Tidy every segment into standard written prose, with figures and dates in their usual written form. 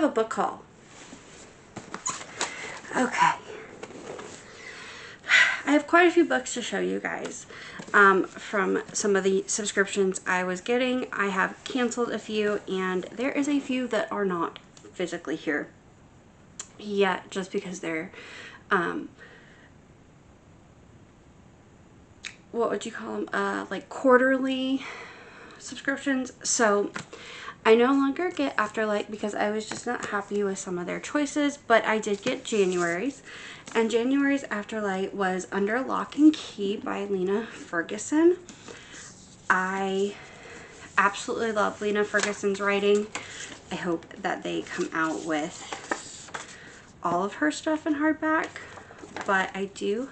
have a book haul. Okay. I have quite a few books to show you guys from some of the subscriptions I was getting. I have canceled a few, and there is a few that are not physically here yet, just because they're what would you call them, like quarterly subscriptions. So I no longer get Afterlight because I was just not happy with some of their choices, but I did get January's, and January's Afterlight was Under Lock and Key by Lena Ferguson. I absolutely love Lena Ferguson's writing. I hope that they come out with all of her stuff in hardback, but I do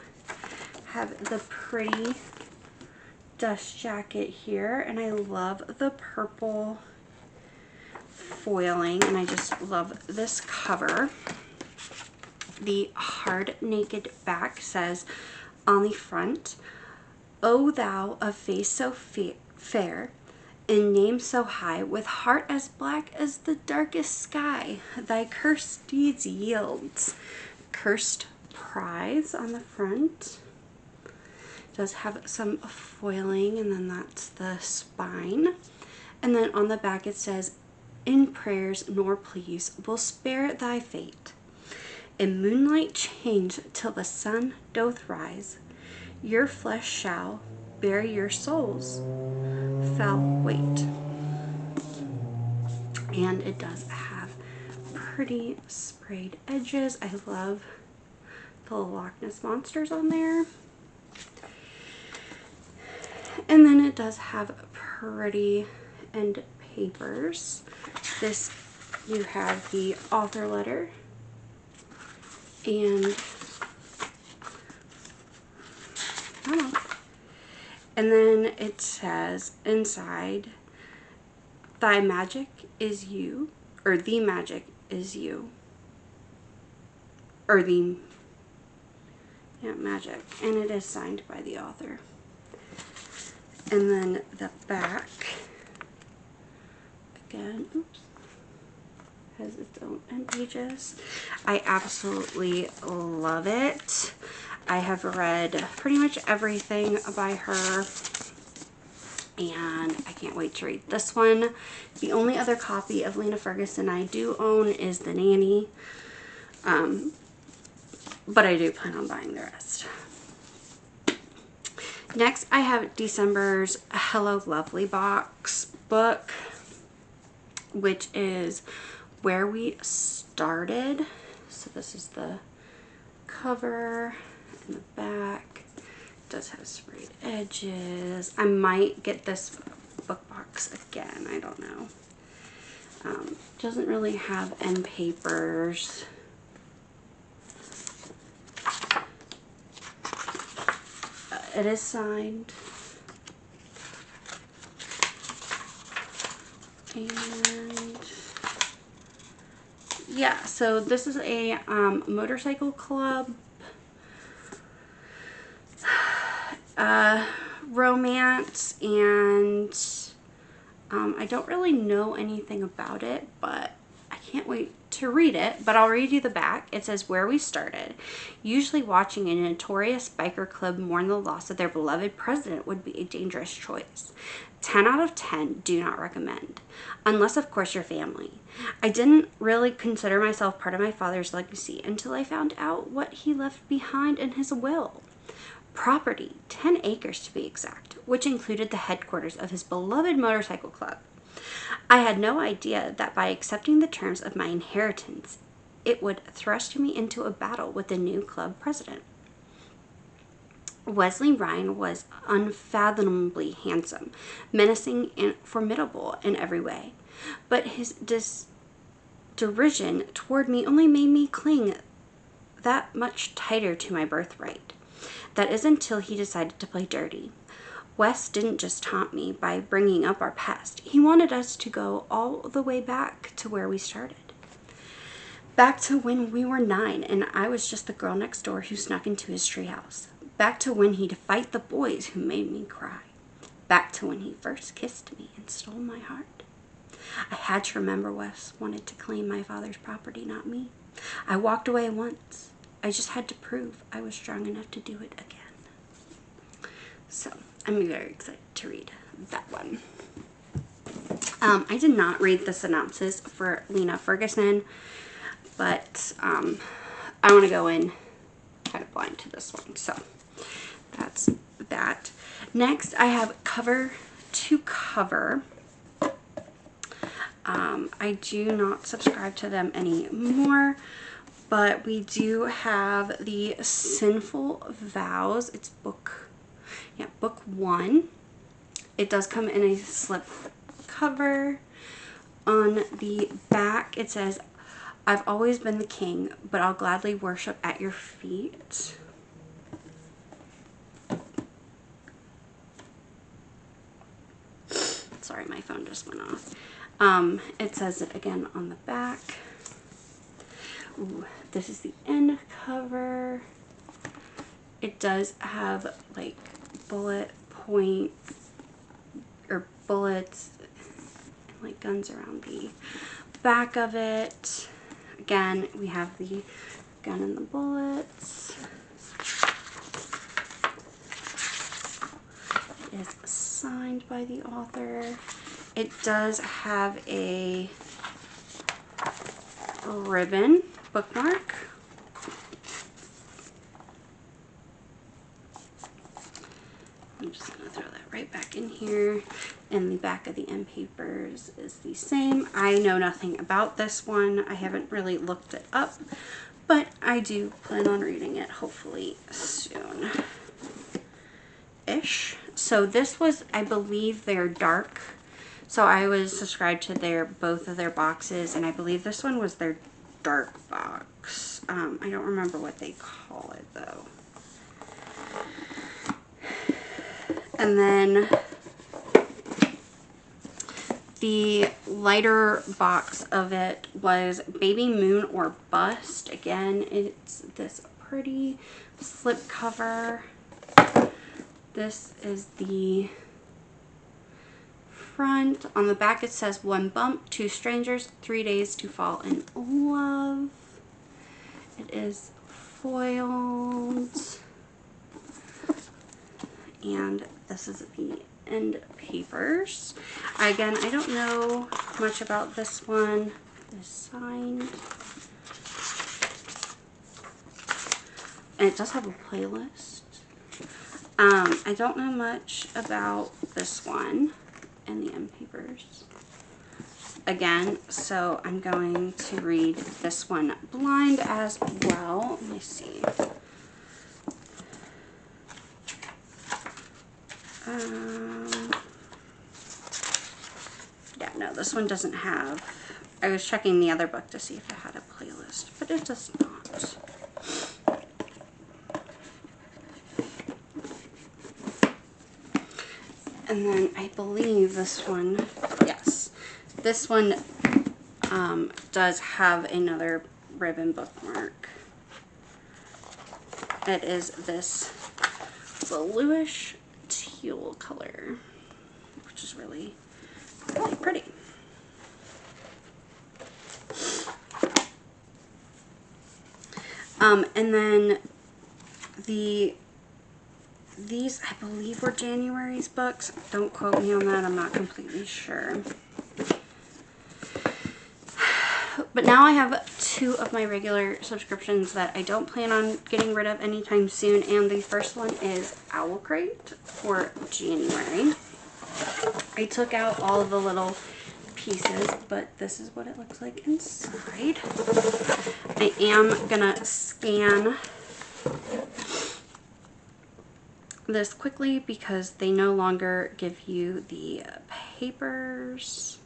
have the pretty dust jacket here, and I love the purple foiling, and I just love this cover. The hard naked back says on the front, "O thou of face so fair, in name so high, with heart as black as the darkest sky, thy cursed deeds yields." Cursed prize on the front. It does have some foiling, and then that's the spine. And then on the back it says, "In prayers nor pleas will spare thy fate. In moonlight change till the sun doth rise, your flesh shall bear your soul's foul weight." And it does have pretty sprayed edges. I love the Loch Ness monsters on there. And then it does have pretty end papers. This, you have the author letter, and then it says inside, "Thy magic is you," or "the magic is you," or the magic, and it is signed by the author. And then the back, again, oops, has its own end pages. I absolutely love it. I have read pretty much everything by her, and I can't wait to read this one. The only other copy of Lena Ferguson I do own is The Nanny, but I do plan on buying the rest. Next, I have December's Hello Lovely box book, which is Where We Started. So this is the cover and the back. It does have sprayed edges. I might get this book box again. I don't know. Doesn't really have end papers. It is signed. And yeah, so this is a motorcycle club romance, and I don't really know anything about it, but I can't wait to read it. But I'll read you the back. It says, "Where we started. Usually watching a notorious biker club mourn the loss of their beloved president would be a dangerous choice. 10 out of 10 do not recommend. Unless, of course, your family. I didn't really consider myself part of my father's legacy until I found out what he left behind in his will. Property, 10 acres to be exact, which included the headquarters of his beloved motorcycle club. I had no idea that by accepting the terms of my inheritance, it would thrust me into a battle with the new club president. Wesley Ryan was unfathomably handsome, menacing, and formidable in every way, but his derision toward me only made me cling that much tighter to my birthright. That is until he decided to play dirty. Wes didn't just taunt me by bringing up our past. He wanted us to go all the way back to where we started. Back to when we were 9 and I was just the girl next door who snuck into his treehouse. Back to when he'd fight the boys who made me cry. Back to when he first kissed me and stole my heart. I had to remember Wes wanted to claim my father's property, not me. I walked away once. I just had to prove I was strong enough to do it again. So I'm very excited to read that one. I did not read the synopsis for Lena Ferguson, but I want to go in kind of blind to this one. So that's that. Next, I have Cover to Cover. I do not subscribe to them anymore, but we do have the Sinful Vows. It's book 1. It does come in a slip cover. On the back, it says, I've always been the king, but I'll gladly worship at your feet. Sorry, my phone just went off. It says it again on the back. Ooh, this is the end cover. It does have like bullet point or bullets and like guns around the back of it. Again, we have the gun and the bullets. It is signed by the author. It does have a ribbon bookmark. I'm just going to throw that right back in here. And the back of the end papers is the same. I know nothing about this one. I haven't really looked it up, but I do plan on reading it hopefully soon-ish. So this was, I believe, their dark. So I was subscribed to both of their boxes, and I believe this one was their dark box. I don't remember what they call it though. And then the lighter box of it was Baby Moon or Bust. Again, it's this pretty slip cover. This is the front. On the back it says 1 bump, 2 strangers, 3 days to fall in love. It is foiled. And this is the end papers. Again, I don't know much about this one. It's signed. And it does have a playlist. I don't know much about this one and the end papers. Again, so I'm going to read this one blind as well. Let me see. Yeah, no, this one doesn't have. I was checking the other book to see if it had a playlist, but it does not. And then I believe this one, yes, this one does have another ribbon bookmark. It is this bluish teal color, which is really, really pretty. And then these I believe were January's books. Don't quote me on that. I'm not completely sure. But now I have 2 of my regular subscriptions that I don't plan on getting rid of anytime soon. And the first one is Owl Crate for January. I took out all the little pieces, but this is what it looks like inside. I am gonna scan this quickly because they no longer give you the papers.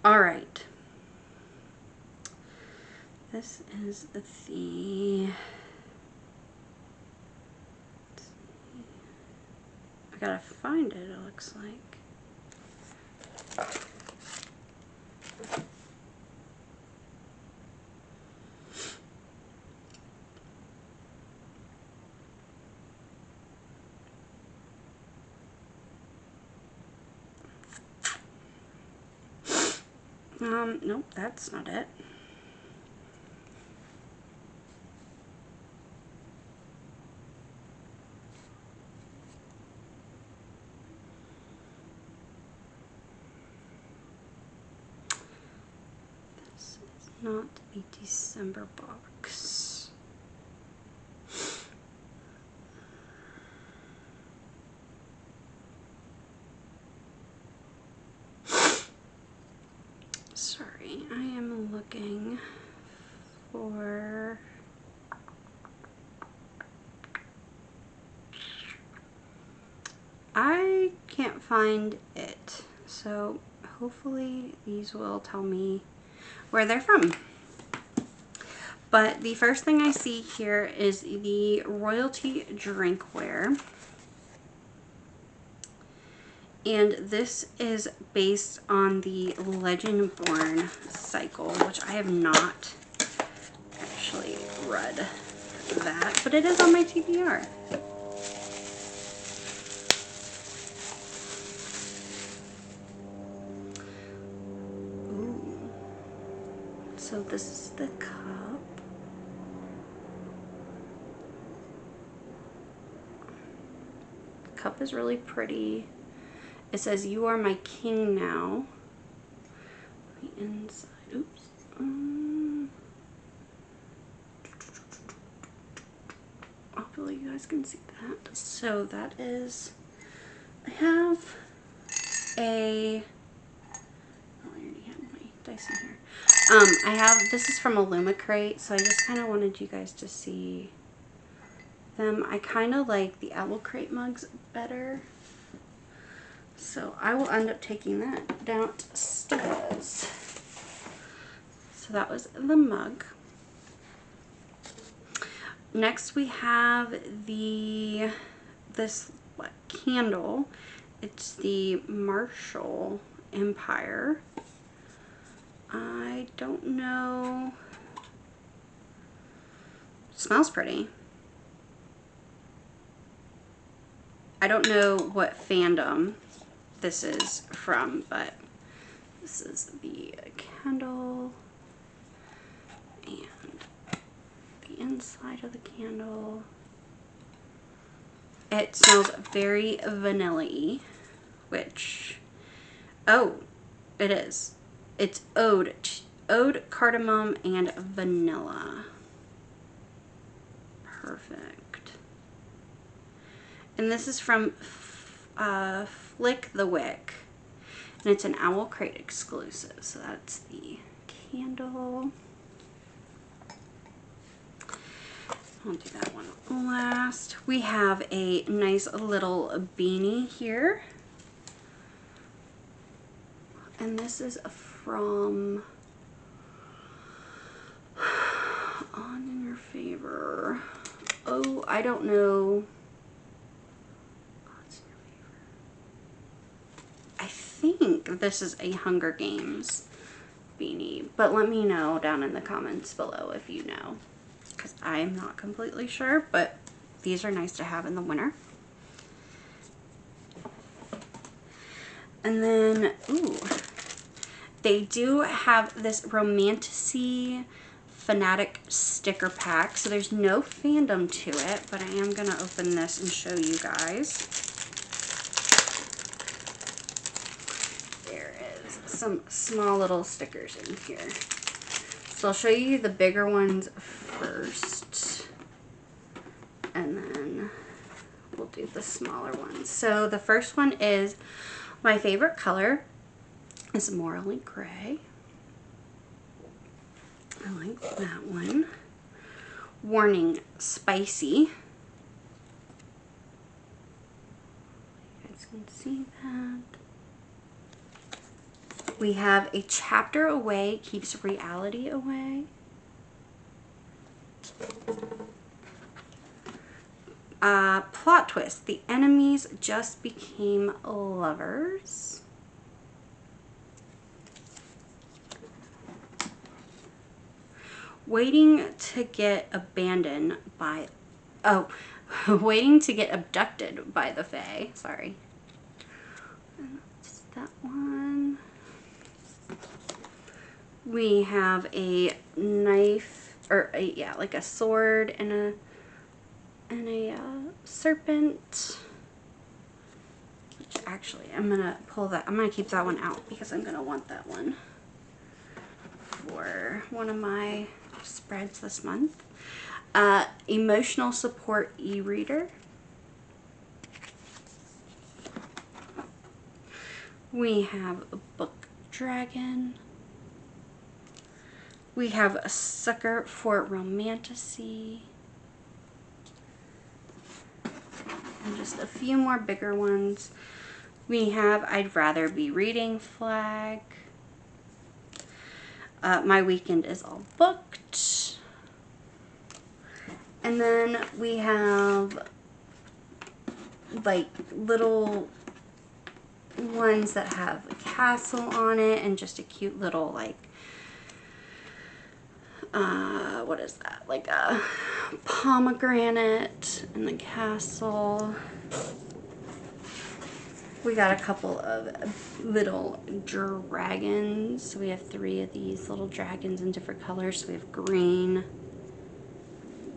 All right. This is the, I gotta find it, it looks like. Nope, that's not it. This is not a December box. Sorry, I am looking for... I can't find it, so hopefully these will tell me where they're from. But the first thing I see here is the royalty drinkware. And this is based on the Legend Born cycle, which I have not actually read that, but it is on my TBR. Ooh. So this is the cup. The cup is really pretty. It says, "You are my king now." The inside, oops. Hopefully you guys can see that. So that is, I have a, oh, I already have my dice in here. I have, this is from a Lumicrate, so I just kind of wanted you guys to see them. I kind of like the Owl Crate mugs better. So I will end up taking that downstairs. So that was the mug. Next we have this candle. It's the Marshall Empire. I don't know. It smells pretty. I don't know what fandom this is from, but this is the candle and the inside of the candle. It smells very vanilla-y, which, oh, it is. It's oud, cardamom, and vanilla. Perfect. And this is from Flick the Wick, and it's an Owl Crate exclusive. So that's the candle. I'll do that one last. We have a nice little beanie here. And this is from On in Your Favor. Oh, I don't know. What's in Your Favor? I think this is a Hunger Games beanie, but let me know down in the comments below if you know, because I'm not completely sure, but these are nice to have in the winter. And then, ooh, they do have this Romantasy Fanatic sticker pack. So there's no fandom to it, but I am going to open this and show you guys. There is some small little stickers in here. So I'll show you the bigger ones first, and then we'll do the smaller ones. So the first one is my favorite color is Morally Gray. I like that one. Warning, Spicy. You guys can see that. We have A Chapter Away Keeps Reality Away. Plot twist, the enemies just became lovers. Waiting to get abandoned by, oh, waiting to get abducted by the Fae. Sorry. And that's that one. We have a knife, or like a sword and a serpent. Which actually, I'm gonna pull that. I'm gonna keep that one out because I'm gonna want that one for one of my spreads this month. Emotional support e-reader. We have a book dragon. We have a sucker for romantasy. And just a few more bigger ones. We have I'd rather be reading flag. My weekend is all booked. And then we have like little ones that have a castle on it and just a cute little like what is that, like a pomegranate and the castle. We got a couple of little dragons. So we have 3 of these little dragons in different colors. So we have green,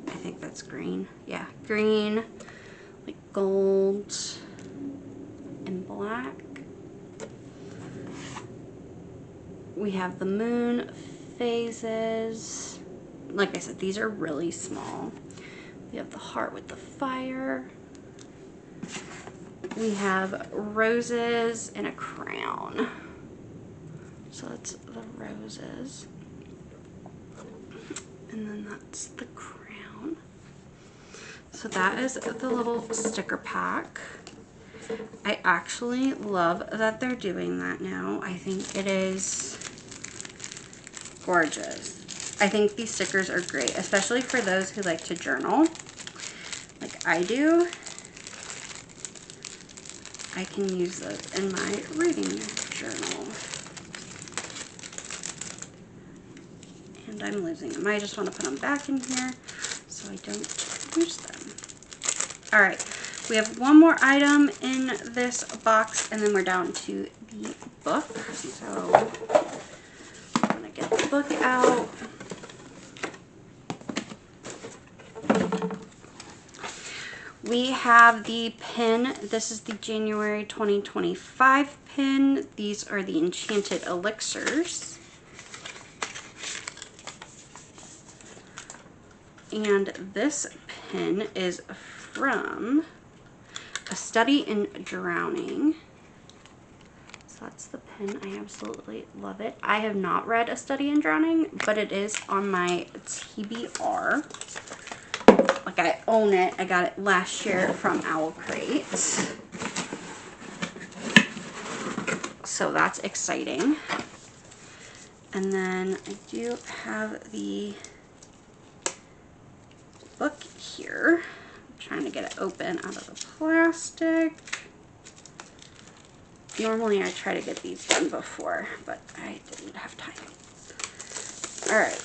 I think that's green, yeah, green, like gold and black. We have the moon phases. Like I said, these are really small. We have the heart with the fire. We have roses and a crown. So that's the roses. And then that's the crown. So that is the little sticker pack. I actually love that they're doing that now. I think it is gorgeous. I think these stickers are great, especially for those who like to journal, like I do. I can use those in my reading journal. And I'm losing them. I just want to put them back in here so I don't lose them. All right, we have one more item in this box, and then we're down to the book. So I'm gonna get the book out. We have the pin. This is the January 2025 pin. These are the Enchanted Elixirs. And this pin is from A Study in Drowning. So that's the pin. I absolutely love it. I have not read A Study in Drowning, but it is on my TBR. Like, I own it. I got it last year from Owl Crate. So that's exciting. And then I do have the book here. I'm trying to get it open out of the plastic. Normally I try to get these done before, but I didn't have time. All right.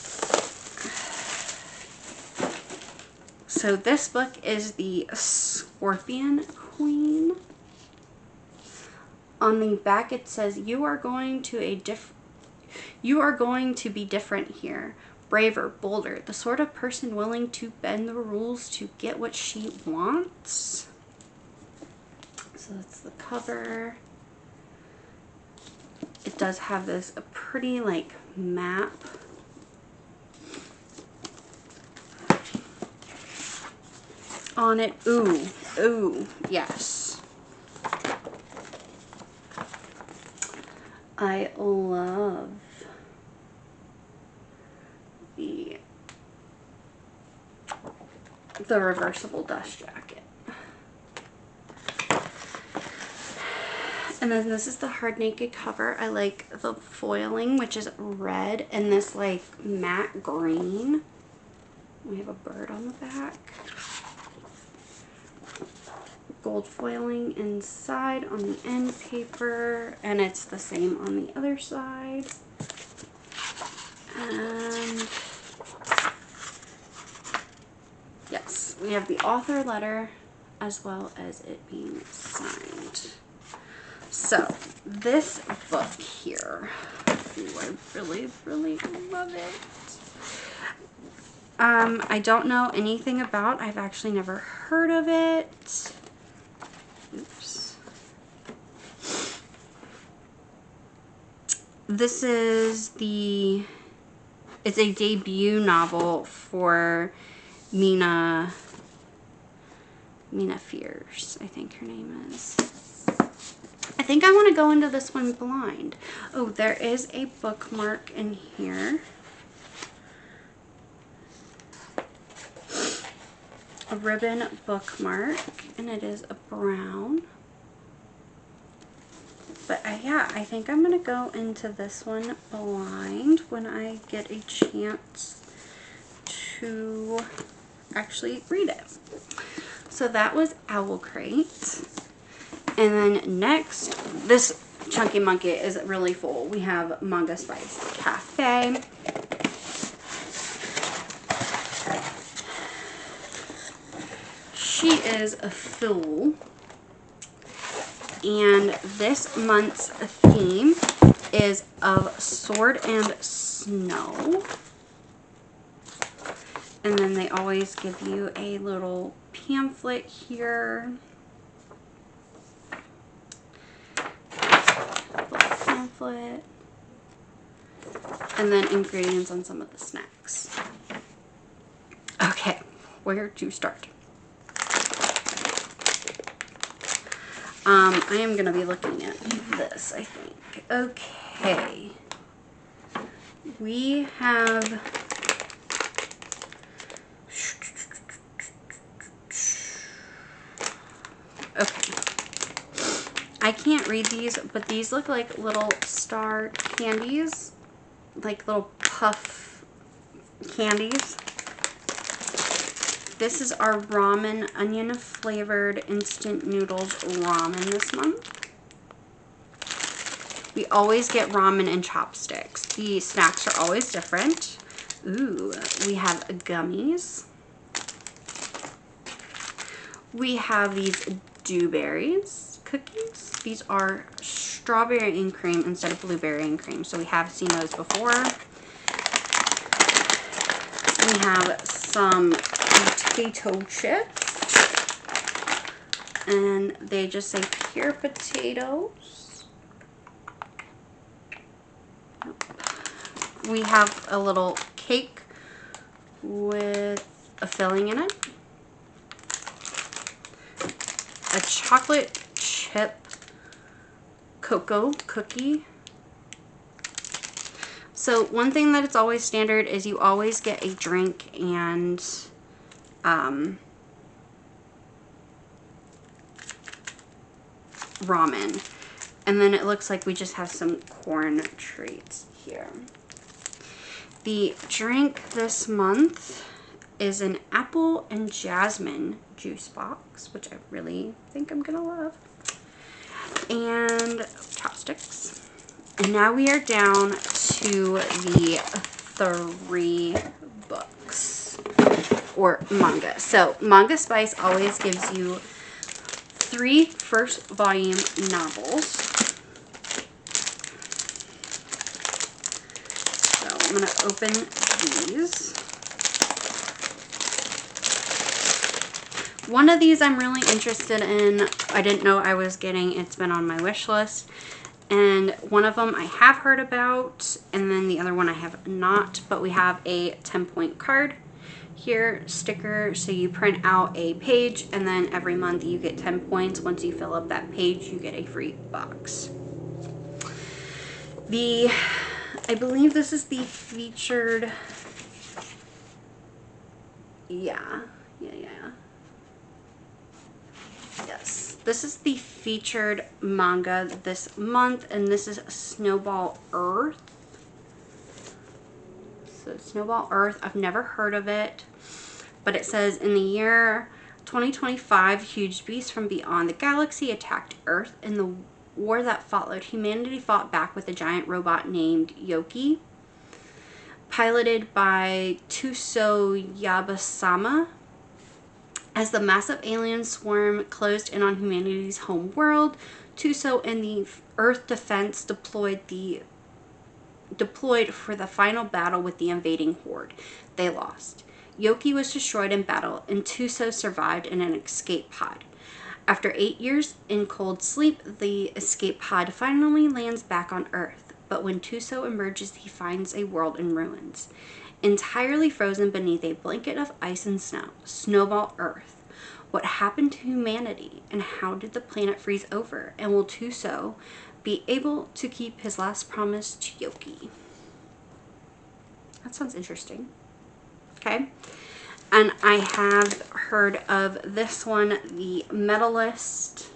So this book is the Scorpion Queen. On the back it says, you are going to be different here. Braver, bolder, the sort of person willing to bend the rules to get what she wants. So that's the cover. It does have this pretty like map. On it. Ooh, ooh, yes. I love the reversible dust jacket. And then this is the hard naked cover. I like the foiling, which is red, and this like matte green. We have a bird on the back. Gold foiling inside on the end paper, and it's the same on the other side. And yes, we have the author letter as well as it being signed. So this book here, Ooh, I really, really love it. I don't know anything about. I've actually never heard of it. Oops. This is it's a debut novel for Mina Fears, I think her name is. I think I want to go into this one blind. Oh, there is a bookmark in here. A ribbon bookmark, and it is a brown. But yeah, I think I'm going to go into this one blind when I get a chance to actually read it. So that was Owl Crate. And then next, this Chunky Monkey is really full. We have Manga Spice Cafe. She is a fool. And this month's theme is of sword and snow. And then they always give you a little pamphlet here. Little pamphlet. And then ingredients on some of the snacks. Okay, where to start? I am going to be looking at this, I think. Okay. We have... Okay. I can't read these, but these look like little star candies. Like little puff candies. This is our ramen onion flavored instant noodles ramen this month. We always get ramen and chopsticks. The snacks are always different. Ooh, we have gummies. We have these dewberries cookies. These are strawberry and cream instead of blueberry and cream. So we have seen those before. We have some potato chips, and they just say pure potatoes. We have a little cake with a filling in it, a chocolate chip cocoa cookie. So one thing that it's always standard is you always get a drink and ramen. And then it looks like we just have some corn treats here. The drink this month is an apple and jasmine juice box, which I really think I'm gonna love. And chopsticks. And now we are down to the 3 books or manga. So Manga Spice always gives you 3 first volume novels. So I'm going to open these. One of these I'm really interested in. I didn't know I was getting. It's been on my wish list. And one of them I have heard about, and then the other one I have not. But we have a 10-point card here, sticker, so you print out a page, and then every month you get 10 points. Once you fill up that page, you get a free box. I believe this is the featured, yeah. Yes, this is the featured manga this month, and this is Snowball Earth. So Snowball Earth, I've never heard of it, but it says in the year 2025, huge beasts from beyond the galaxy attacked Earth. In the war that followed, humanity fought back with a giant robot named Yoki, piloted by Tuso Yabasama. As the massive alien swarm closed in on humanity's home world, Tuso and the Earth Defense deployed the deployed for the final battle with the invading horde. They lost. Yoki was destroyed in battle, and Tuso survived in an escape pod. After 8 years in cold sleep, the escape pod finally lands back on Earth. But when Tuso emerges, he finds a world in ruins, entirely frozen beneath a blanket of ice and snow. Snowball Earth. What happened to humanity, and how did the planet freeze over? And will Tuso be able to keep his last promise to Yoki? That sounds interesting. Okay. And I have heard of this one, The Medalist.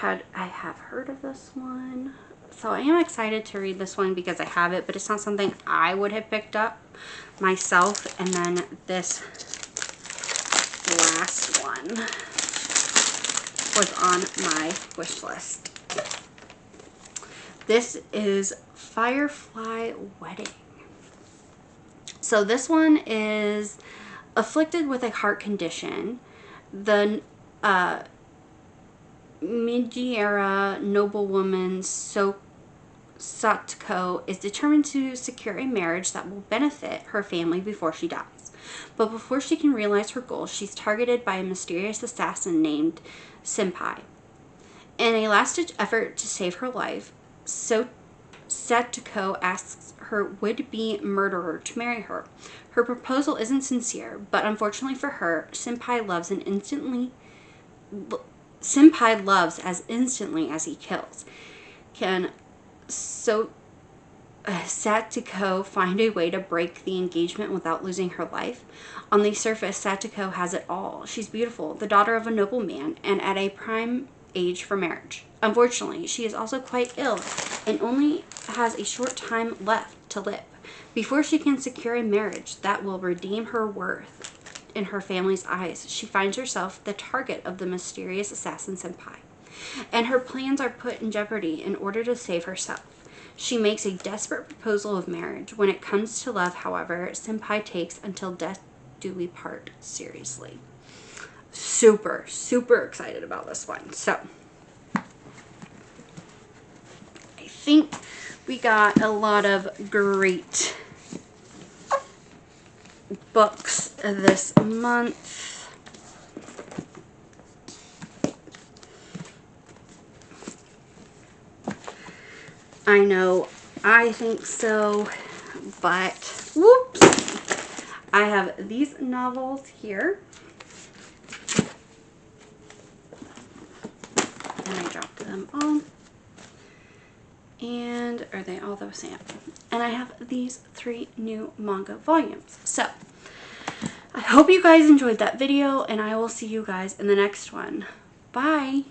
I have heard of this one. So I am excited to read this one because I have it, but it's not something I would have picked up myself. And then this last one was on my wish list. This is Firefly Wedding. So this one is afflicted with a heart condition. The Mijiera noblewoman Satoko is determined to secure a marriage that will benefit her family before she dies. But before she can realize her goal, she's targeted by a mysterious assassin named Senpai. In a last-ditch effort to save her life, Satoko asks her would-be murderer to marry her. Her proposal isn't sincere, but unfortunately for her, Senpai loves as instantly as he kills. Can Satoko find a way to break the engagement without losing her life? On the surface, Satoko has it all. She's beautiful, the daughter of a nobleman, and at a prime age for marriage. Unfortunately, she is also quite ill and only has a short time left to live before she can secure a marriage that will redeem her worth in her family's eyes. She finds herself the target of the mysterious assassin Senpai, and her plans are put in jeopardy in order to save herself. She makes a desperate proposal of marriage. When it comes to love, however, Senpai takes until death do we part seriously. Super, super excited about this one. So I think we got a lot of great books this month. I know I think so, but whoops. I have these novels here. And I dropped them all. And are they all the same? And I have these 3 new manga volumes. So I hope you guys enjoyed that video, and I will see you guys in the next one. Bye.